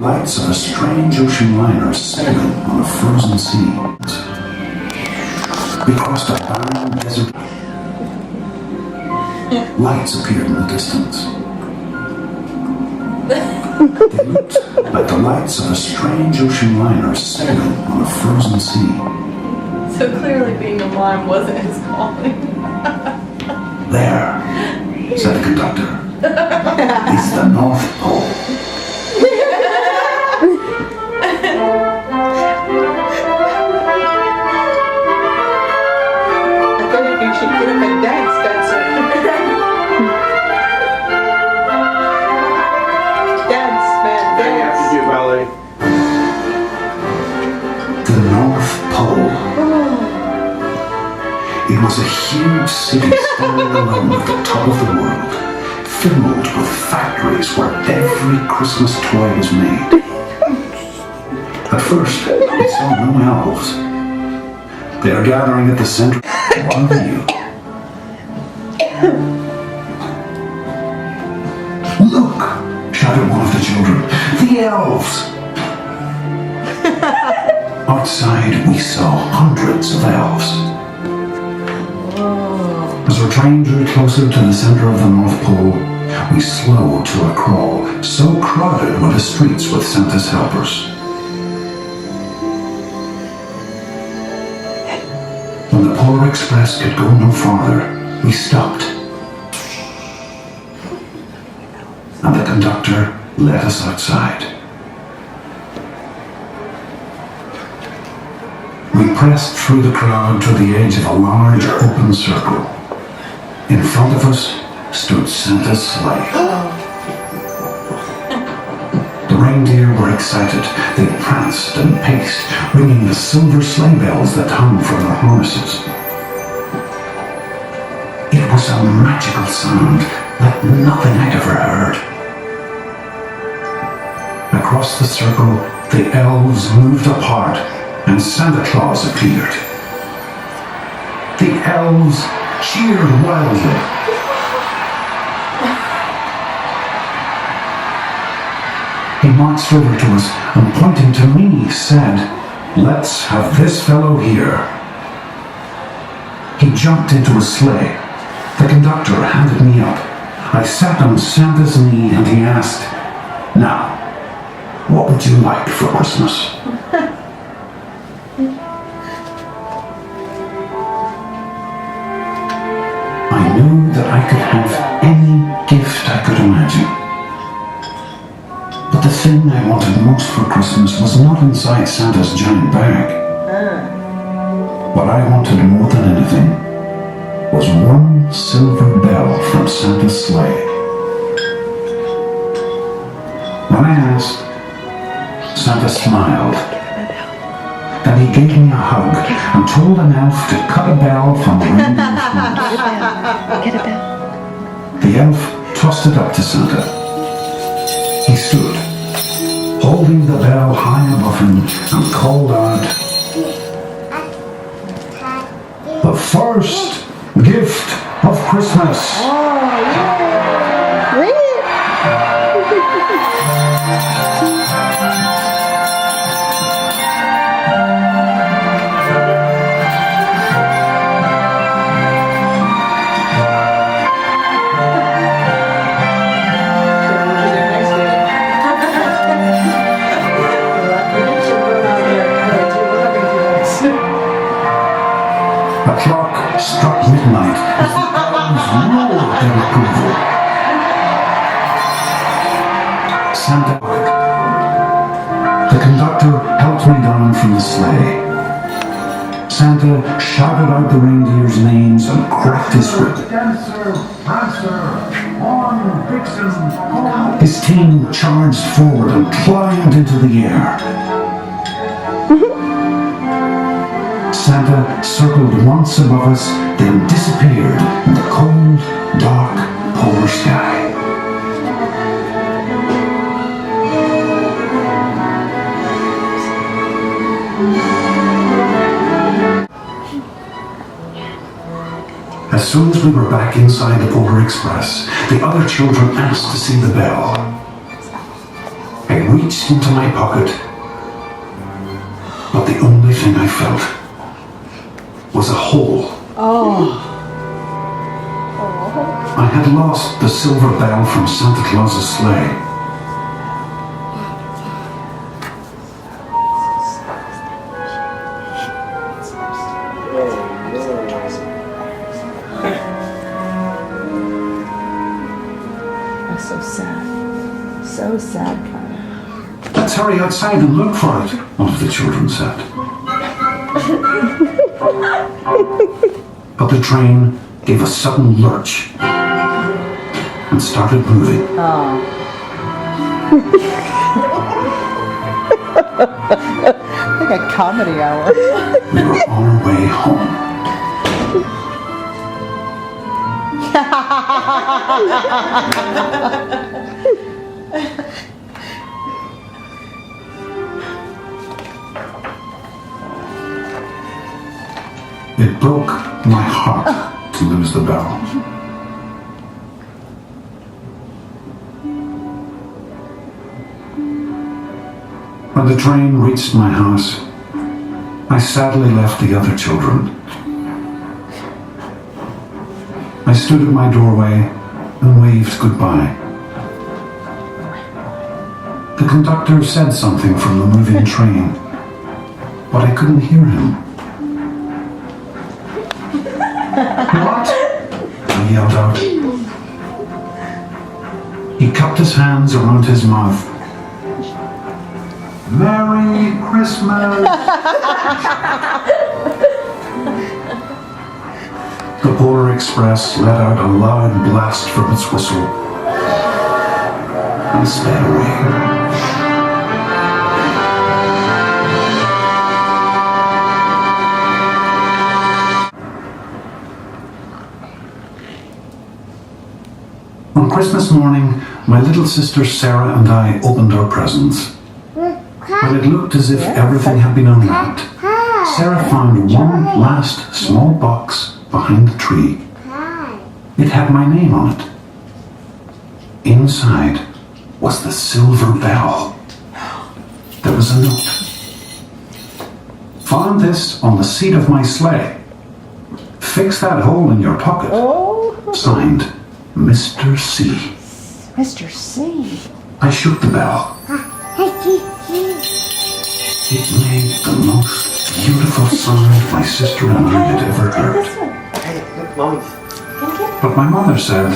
Lights of a strange ocean liner sailing on a frozen sea. We crossed a barren desert. Lights appeared in the distance. They looked like the lights of a strange ocean liner sailing on a frozen sea. So clearly being a mime wasn't his calling. There, said the conductor, is the North Pole. I feel like you should get him a dance dancer. Dance, man, dance. You do ballet. The North Pole. It was a huge city standing alone at the top of the world, filled with factories where every Christmas toy was made. At first, we saw no elves. They are gathering at the center of one view. Look, shouted one of the children, the elves! Outside, we saw hundreds of elves. As our train drew closer to the center of the North Pole, we slowed to a crawl, so crowded were the streets with Santa's helpers. When the Polar Express could go no farther, we stopped. And the conductor led us outside. We pressed through the crowd to the edge of a large open circle. In front of us stood Santa's sleigh. The reindeer were excited. They pranced and paced, ringing the silver sleigh bells that hung from their harnesses. It was a magical sound like nothing I'd ever heard. Across the circle, the elves moved apart and Santa Claus appeared. The elves cheered wildly. He marched over to us and pointing to me said, "Let's have this fellow here." He jumped into a sleigh. The conductor handed me up. I sat on Santa's knee and he asked, "Now, what would you like for Christmas?" I knew that I could have any gift I could imagine. But the thing I wanted most for Christmas was not inside Santa's giant bag. What I wanted more than anything was one silver bell from Santa's sleigh. When I asked, Santa smiled. Then he gave me a hug and told an elf to cut a bell from the reindeer's horns. Get a bell. The elf tossed it up to Santa. He stood, holding the bell high above him, and called out, "The first gift of Christmas." Ring it. The clock struck midnight as the elves roared their approval. Santa. The conductor helped me down from the sleigh. Santa shouted out the reindeer's names and cracked his whip. His team charged forward and climbed into the air. Santa circled once above us, then disappeared in the cold, dark polar sky. As soon as we were back inside the Polar Express, the other children asked to see the bell. I reached reached into my pocket, but the only thing I felt was a hole. I had lost the silver bell from Santa Claus's sleigh. That's so sad. So sad, kind of. Let's hurry outside and look for it, one of the children said. But the train gave a sudden lurch and started moving. Like a comedy hour. We were on our way home. It broke my heart to lose the bell. When the train reached my house, I sadly left the other children. I stood at my doorway and waved goodbye. The conductor said something from the moving train, but I couldn't hear him. What? I yelled out. He cupped his hands around his mouth. Merry Christmas! The Polar Express let out a loud blast from its whistle and sped away. On Christmas morning, my little sister Sarah and I opened our presents. When it looked as if everything had been unwrapped, Sarah found one last small box behind the tree. It had my name on it. Inside was the silver bell. There was a note. Found this on the seat of my sleigh. Fix that hole in your pocket. Signed, Mr. C. Mr. C. I shook the bell. It made the most beautiful sound my sister and I had ever heard. But my mother said,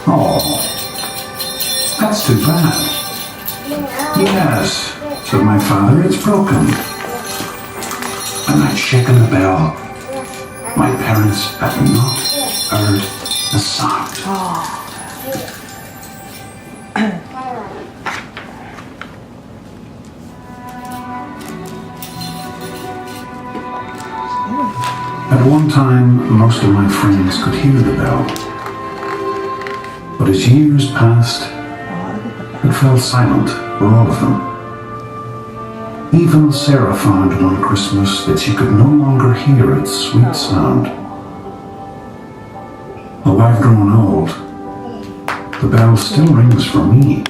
"Oh, that's too bad." "Yes," said my father, "it's broken." And I'd shaken the bell. My parents had not heard a sound. At one time, most of my friends could hear the bell. But as years passed, it fell silent for all of them. Even Sarah found one Christmas that she could no longer hear its sweet sound. Though I've grown old, the bell still rings for me,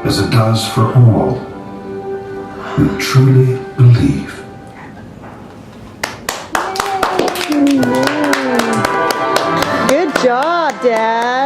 as it does for all who truly believe. Good job, Dad.